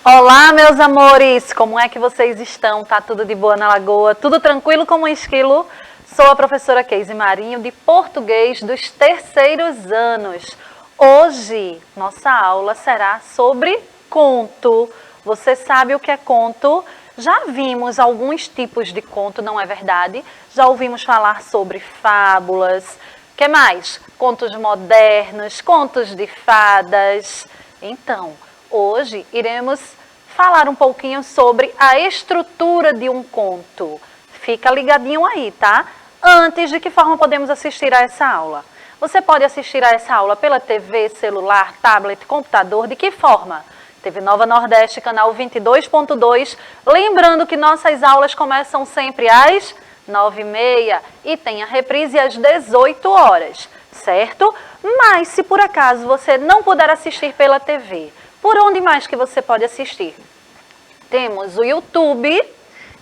Olá, meus amores! Como é que vocês estão? Tá tudo de boa na Lagoa? Tudo tranquilo como um esquilo? Sou a professora Keise Marinho, de Português dos terceiros anos. Hoje, nossa aula será sobre conto. Você sabe o que é conto? Já vimos alguns tipos de conto, não é verdade? Já ouvimos falar sobre fábulas. O que mais? Contos modernos, contos de fadas. Então, hoje iremos falar um pouquinho sobre a estrutura de um conto. Fica ligadinho aí, tá? Antes, de que forma podemos assistir a essa aula? Você pode assistir a essa aula pela TV, celular, tablet, computador, de que forma? TV Nova Nordeste, canal 22.2. Lembrando que nossas aulas começam sempre às 9h30 e tem a reprise às 18 horas, certo? Mas se por acaso você não puder assistir pela TV, por onde mais que você pode assistir? Temos o YouTube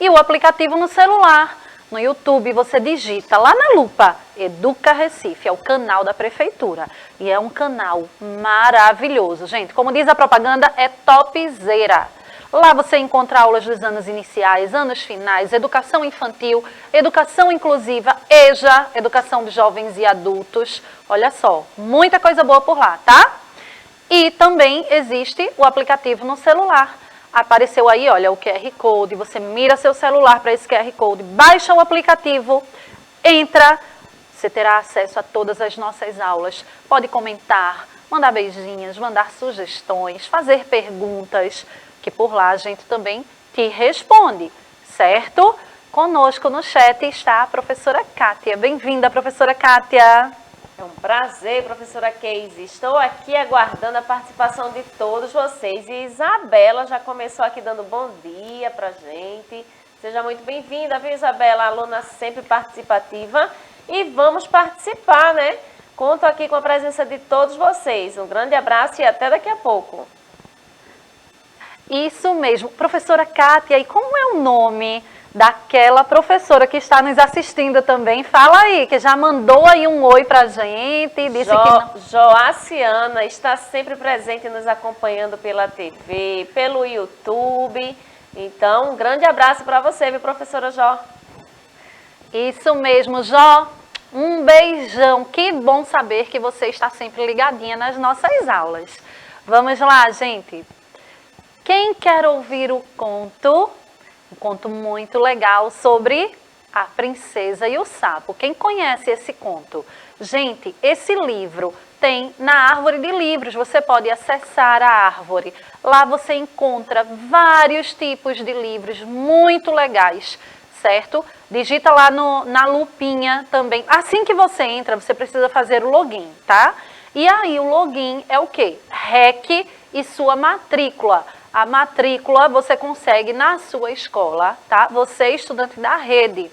e o aplicativo no celular. No YouTube você digita lá na lupa Educa Recife, é o canal da prefeitura. E é um canal maravilhoso, gente. Como diz a propaganda, é topzera. Lá você encontra aulas dos anos iniciais, anos finais, educação infantil, educação inclusiva, EJA, educação de jovens e adultos. Olha só, muita coisa boa por lá, tá? E também existe o aplicativo no celular. Apareceu aí, olha, o QR Code, você mira seu celular para esse QR Code, baixa o aplicativo, entra, você terá acesso a todas as nossas aulas. Pode comentar, mandar beijinhos, mandar sugestões, fazer perguntas, que por lá a gente também te responde, certo? Conosco no chat está a professora Kátia. Bem-vinda, professora Kátia. É um prazer, professora Keise. Estou aqui aguardando a participação de todos vocês. E Isabela já começou aqui dando bom dia pra gente. Seja muito bem-vinda, viu, Isabela? Aluna sempre participativa. E vamos participar, né? Conto aqui com a presença de todos vocês. Um grande abraço e até daqui a pouco. Isso mesmo. Professora Kátia, e como é o nome daquela professora que está nos assistindo também? Fala aí, que já mandou aí um oi pra gente. Disse que não... Joaciana está sempre presente nos acompanhando pela TV, pelo YouTube. Então, um grande abraço para você, viu, professora Jó? Isso mesmo, Jó. Um beijão. Que bom saber que você está sempre ligadinha nas nossas aulas. Vamos lá, gente. Quem quer ouvir o conto? Um conto muito legal sobre a princesa e o sapo. Quem conhece esse conto? Gente, esse livro tem na árvore de livros. Você pode acessar a árvore. Lá você encontra vários tipos de livros muito legais, certo? Digita lá na lupinha também. Assim que você entra, você precisa fazer o login, tá? E aí o login é o quê? REC e sua matrícula. A matrícula você consegue na sua escola, tá? Você, estudante da rede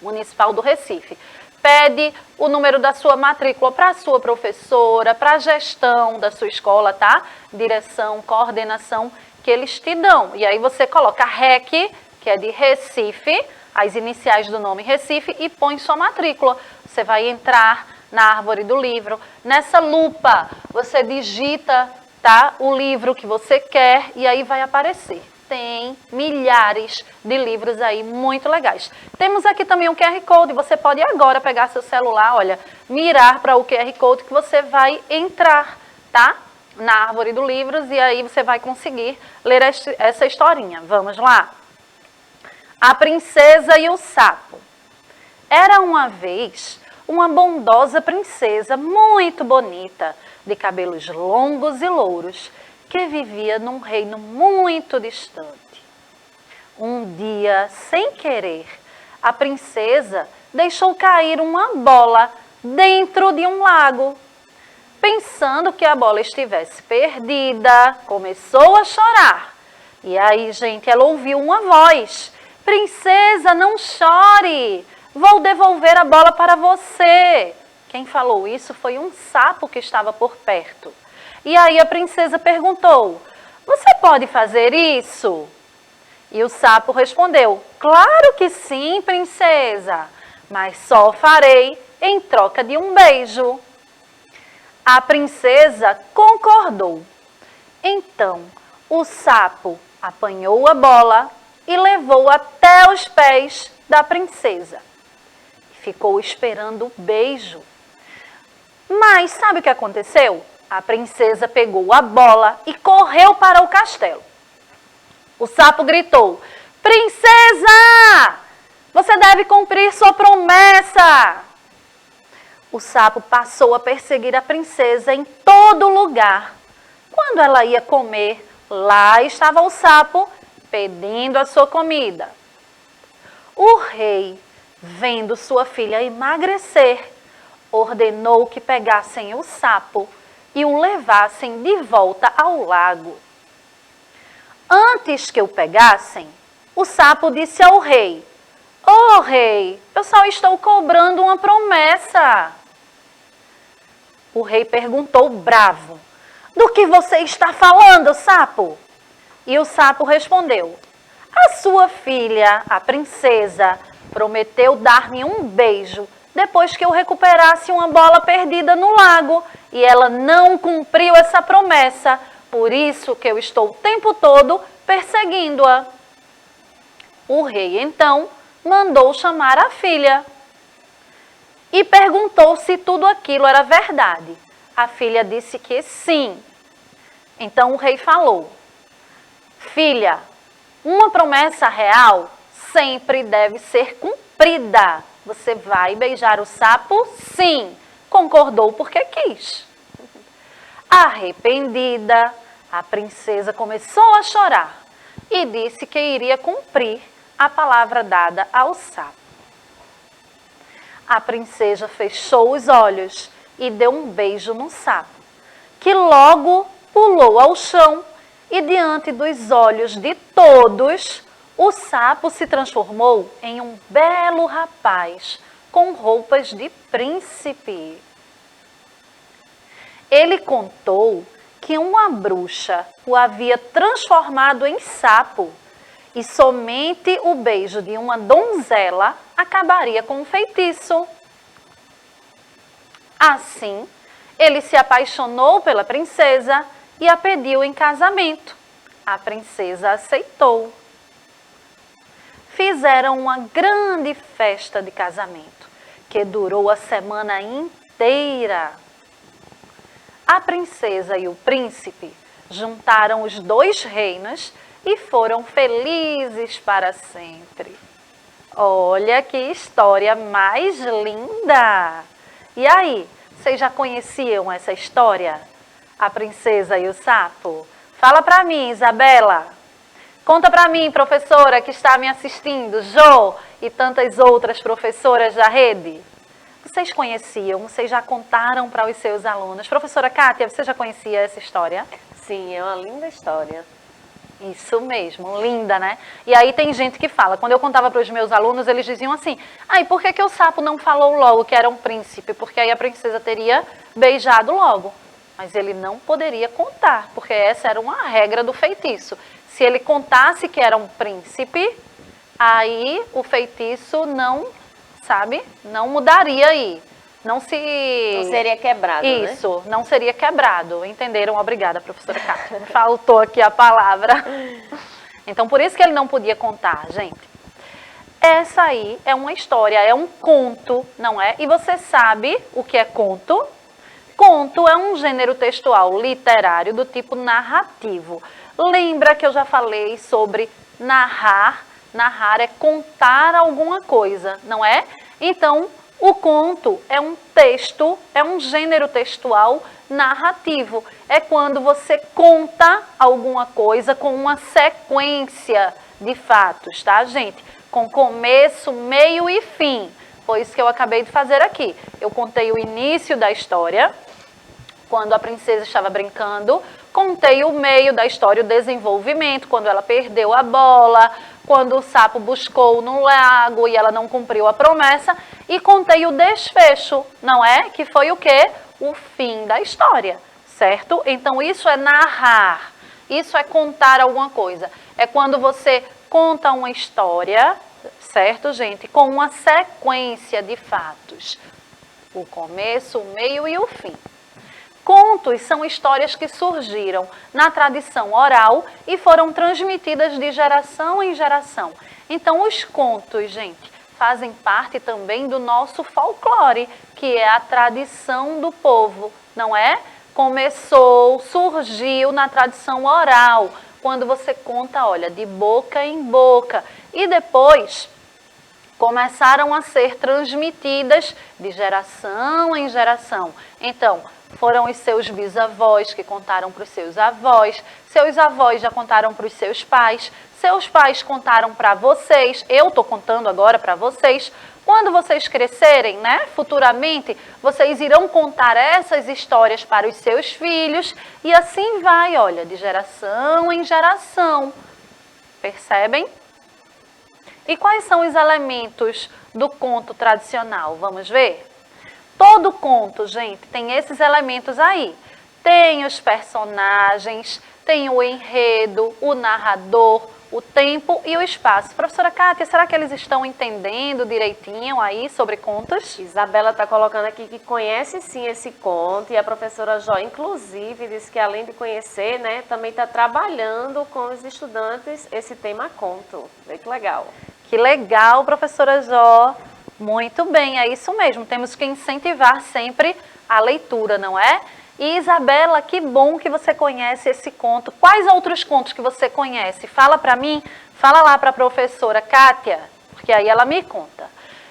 municipal do Recife, pede o número da sua matrícula para a sua professora, para a gestão da sua escola, tá? Direção, coordenação, que eles te dão. E aí você coloca REC, que é de Recife, as iniciais do nome Recife, e põe sua matrícula. Você vai entrar na árvore do livro. Nessa lupa, você digita, tá, o livro que você quer e aí vai aparecer. Tem milhares de livros aí muito legais. Temos aqui também um QR Code. Você pode agora pegar seu celular, olha, mirar para o QR Code que você vai entrar, tá? Na árvore do livros e aí você vai conseguir ler essa historinha. Vamos lá? A Princesa e o Sapo. Era uma vez uma bondosa princesa muito bonita, de cabelos longos e louros, que vivia num reino muito distante. Um dia, sem querer, a princesa deixou cair uma bola dentro de um lago. Pensando que a bola estivesse perdida, começou a chorar. E aí, gente, ela ouviu uma voz: "Princesa, não chore! Vou devolver a bola para você." Quem falou isso foi um sapo que estava por perto. E aí a princesa perguntou: "Você pode fazer isso?" E o sapo respondeu: "Claro que sim, princesa, mas só farei em troca de um beijo." A princesa concordou. Então, O sapo apanhou a bola e levou até os pés da princesa. Ficou esperando o beijo. Mas sabe o que aconteceu? A princesa pegou a bola e correu para o castelo. O sapo gritou: "Princesa! Você deve cumprir sua promessa!" O sapo passou a perseguir a princesa em todo lugar. Quando ela ia comer, lá estava o sapo pedindo a sua comida. O rei, vendo sua filha emagrecer, ordenou que pegassem o sapo e o levassem de volta ao lago. Antes que o pegassem, o sapo disse ao rei: "Ô rei, eu só estou cobrando uma promessa." O rei perguntou bravo: "Do que você está falando, sapo?" E o sapo respondeu: "A sua filha, a princesa, prometeu dar-me um beijo depois que eu recuperasse uma bola perdida no lago, e ela não cumpriu essa promessa, por isso que eu estou o tempo todo perseguindo-a." O rei, então, mandou chamar a filha e perguntou se tudo aquilo era verdade. A filha disse que sim. Então o rei falou: "Filha, uma promessa real sempre deve ser cumprida. Você vai beijar o sapo? Sim." Concordou porque quis. Arrependida, a princesa começou a chorar e disse que iria cumprir a palavra dada ao sapo. A princesa fechou os olhos e deu um beijo no sapo, que logo pulou ao chão e, diante dos olhos de todos, o sapo se transformou em um belo rapaz com roupas de príncipe. Ele contou que uma bruxa o havia transformado em sapo e somente o beijo de uma donzela acabaria com o feitiço. Assim, ele se apaixonou pela princesa e a pediu em casamento. A princesa aceitou. Fizeram uma grande festa de casamento, que durou a semana inteira. A princesa e o príncipe juntaram os dois reinos e foram felizes para sempre. Olha que história mais linda! E aí, vocês já conheciam essa história? A princesa e o sapo? Fala para mim, Isabela. Conta para mim, professora que está me assistindo, Jo e tantas outras professoras da rede. Vocês conheciam? Vocês já contaram para os seus alunos? Professora Kátia, você já conhecia essa história? Sim, é uma linda história. Isso mesmo, linda, né? E aí tem gente que fala, quando eu contava para os meus alunos, eles diziam assim: "Ai, por que o sapo não falou logo que era um príncipe? Porque aí a princesa teria beijado logo." Mas ele não poderia contar, porque essa era uma regra do feitiço. Se ele contasse que era um príncipe, aí o feitiço não, sabe, não mudaria aí. Não seria quebrado, né? Isso, não seria quebrado. Entenderam? Obrigada, professora Kátia. Faltou aqui a palavra. Então, por isso que ele não podia contar, gente. Essa aí é uma história, é um conto, não é? E você sabe o que é conto? Conto é um gênero textual literário do tipo narrativo. Lembra que eu já falei sobre narrar? Narrar é contar alguma coisa, não é? Então, o conto é um texto, é um gênero textual narrativo. É quando você conta alguma coisa com uma sequência de fatos, tá, gente? Com começo, meio e fim. Foi isso que eu acabei de fazer aqui. Eu contei o início da história, quando a princesa estava brincando. Contei o meio da história, o desenvolvimento, quando ela perdeu a bola, quando o sapo buscou no lago e ela não cumpriu a promessa. E contei o desfecho, não é? Que foi o quê? O fim da história, certo? Então isso é narrar, isso é contar alguma coisa. É quando você conta uma história, certo, gente? Com uma sequência de fatos. O começo, o meio e o fim. Contos são histórias que surgiram na tradição oral e foram transmitidas de geração em geração. Então, os contos, gente, fazem parte também do nosso folclore, que é a tradição do povo, não é? Surgiu na tradição oral, quando você conta, olha, de boca em boca. E depois começaram a ser transmitidas de geração em geração. Então, foram os seus bisavós que contaram para os seus avós já contaram para os seus pais contaram para vocês, eu estou contando agora para vocês. Quando vocês crescerem, né, futuramente, vocês irão contar essas histórias para os seus filhos e assim vai, olha, de geração em geração. Percebem? E quais são os elementos do conto tradicional? Vamos ver? Todo conto, gente, tem esses elementos aí. Tem os personagens, tem o enredo, o narrador, o tempo e o espaço. Professora Kátia, será que eles estão entendendo direitinho aí sobre contos? Isabela está colocando aqui que conhece sim esse conto e a professora Jó, inclusive, disse que além de conhecer, né, também está trabalhando com os estudantes esse tema conto. Vê que legal. Que legal, professora Jó. Muito bem, é isso mesmo. Temos que incentivar sempre a leitura, não é? E Isabela, que bom que você conhece esse conto. Quais outros contos que você conhece? Fala para mim, fala lá para a professora Kátia, porque aí ela me conta.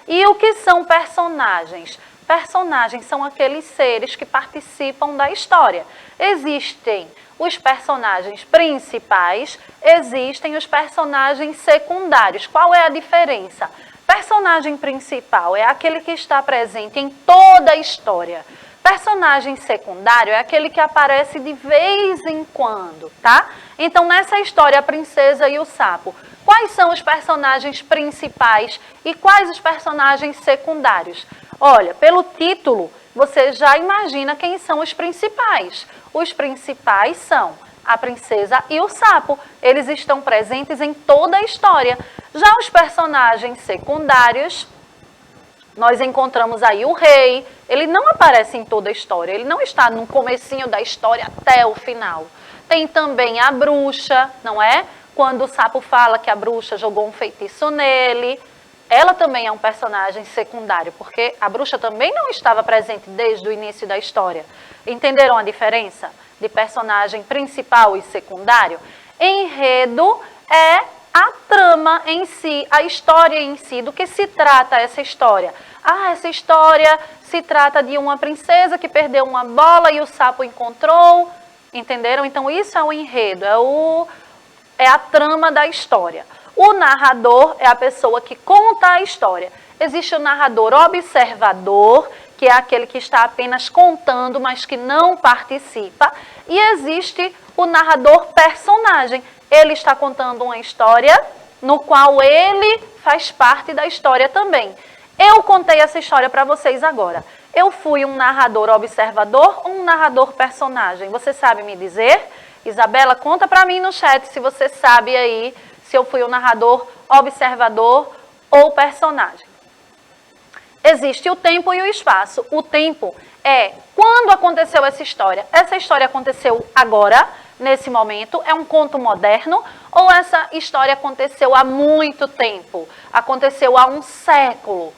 E o que são personagens? Personagens são aqueles seres que participam da história. Existem os personagens principais, existem os personagens secundários. Qual é a diferença? Personagem principal é aquele que está presente em toda a história. Personagem secundário é aquele que aparece de vez em quando, tá? Então, nessa história, a princesa e o sapo, quais são os personagens principais e quais os personagens secundários? Olha, pelo título, você já imagina quem são os principais. Os principais são a princesa e o sapo. Eles estão presentes em toda a história. Já os personagens secundários, nós encontramos aí o rei. Ele não aparece em toda a história, ele não está no comecinho da história até o final. Tem também a bruxa, não é? Quando o sapo fala que a bruxa jogou um feitiço nele, ela também é um personagem secundário, porque a bruxa também não estava presente desde o início da história. Entenderam a diferença de personagem principal e secundário? Enredo é a trama em si, a história em si. Do que se trata essa história? Ah, essa história se trata de uma princesa que perdeu uma bola e o sapo encontrou. Entenderam? Então isso é o enredo, é a trama da história. O narrador é a pessoa que conta a história. Existe o narrador observador, que é aquele que está apenas contando, mas que não participa. E existe o narrador personagem. Ele está contando uma história no qual ele faz parte da história também. Eu contei essa história para vocês agora. Eu fui um narrador observador ou um narrador personagem? Você sabe me dizer? Isabela, conta para mim no chat se você sabe aí se eu fui um narrador observador ou personagem. Existe o tempo e o espaço. O tempo é quando aconteceu essa história. Essa história aconteceu agora, nesse momento, é um conto moderno, ou essa história aconteceu há muito tempo? Aconteceu há um século.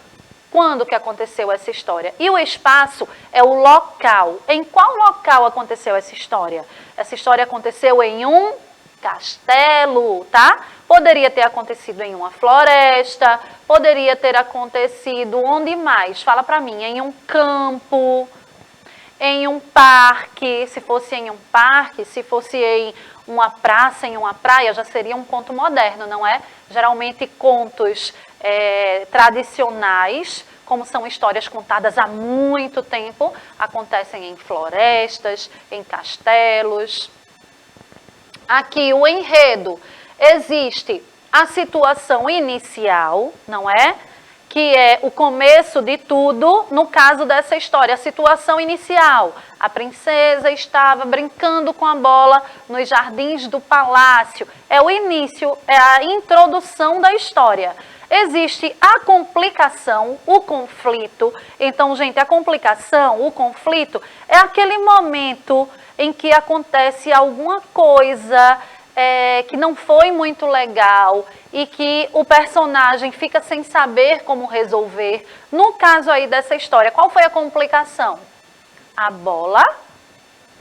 Quando que aconteceu essa história? E o espaço é o local. Em qual local aconteceu essa história? Essa história aconteceu em um castelo, tá? Poderia ter acontecido em uma floresta, poderia ter acontecido onde mais? Fala pra mim, em um campo, em um parque. Se fosse em um parque, se fosse em uma praça, em uma praia, já seria um conto moderno, não é? Geralmente contos tradicionais, como são histórias contadas há muito tempo, acontecem em florestas, em castelos. Aqui o enredo, existe a situação inicial, não é? Que é o começo de tudo, no caso dessa história, a situação inicial. A princesa estava brincando com a bola nos jardins do palácio. É o início, é a introdução da história. Existe a complicação, o conflito. Então, gente, a complicação, o conflito, é aquele momento em que acontece alguma coisa que não foi muito legal e que o personagem fica sem saber como resolver. No caso aí dessa história, qual foi a complicação? A bola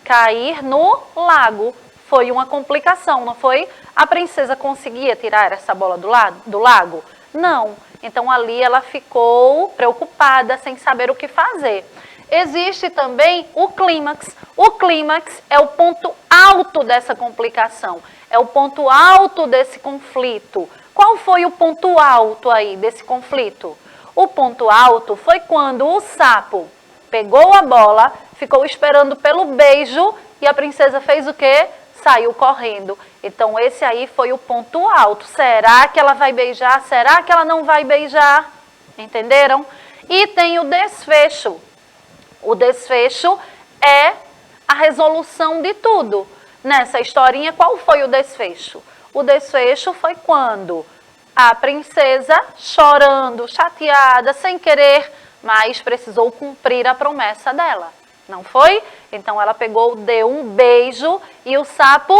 cair no lago. Foi uma complicação, não foi? A princesa conseguia tirar essa bola do lago? Não. Então ali ela ficou preocupada, sem saber o que fazer. Existe também o clímax. O clímax é o ponto alto dessa complicação. É o ponto alto desse conflito. Qual foi o ponto alto aí desse conflito? O ponto alto foi quando o sapo pegou a bola, ficou esperando pelo beijo e a princesa fez o quê? Saiu correndo. Então esse aí foi o ponto alto. Será que ela vai beijar? Será que ela não vai beijar? Entenderam? E tem o desfecho. O desfecho é a resolução de tudo. Nessa historinha, qual foi o desfecho? O desfecho foi quando a princesa, chorando, chateada, sem querer, mas precisou cumprir a promessa dela. Não foi? Então ela pegou, deu um beijo e o sapo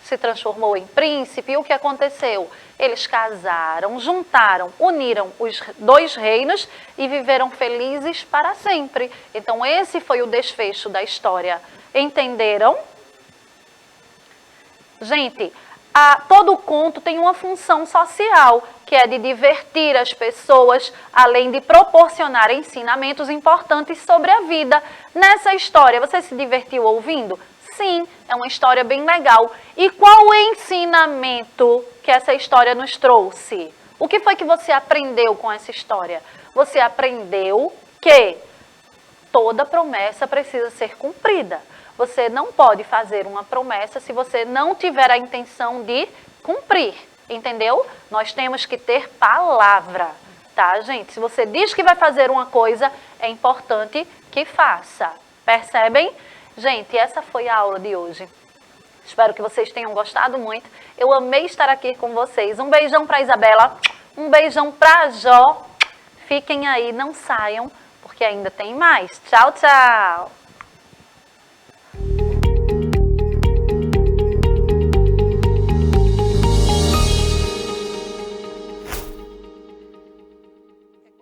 se transformou em príncipe. E o que aconteceu? Eles casaram, juntaram, uniram os dois reinos e viveram felizes para sempre. Então esse foi o desfecho da história. Entenderam? Gente, todo conto tem uma função social, que é de divertir as pessoas, além de proporcionar ensinamentos importantes sobre a vida. Nessa história, você se divertiu ouvindo? Sim, é uma história bem legal. E qual o ensinamento que essa história nos trouxe? O que foi que você aprendeu com essa história? Você aprendeu que toda promessa precisa ser cumprida. Você não pode fazer uma promessa se você não tiver a intenção de cumprir, entendeu? Nós temos que ter palavra, tá, gente? Se você diz que vai fazer uma coisa, é importante que faça. Percebem? Gente, essa foi a aula de hoje. Espero que vocês tenham gostado muito. Eu amei estar aqui com vocês. Um beijão para Isabela, um beijão para Jó. Fiquem aí, não saiam, porque ainda tem mais. Tchau, tchau!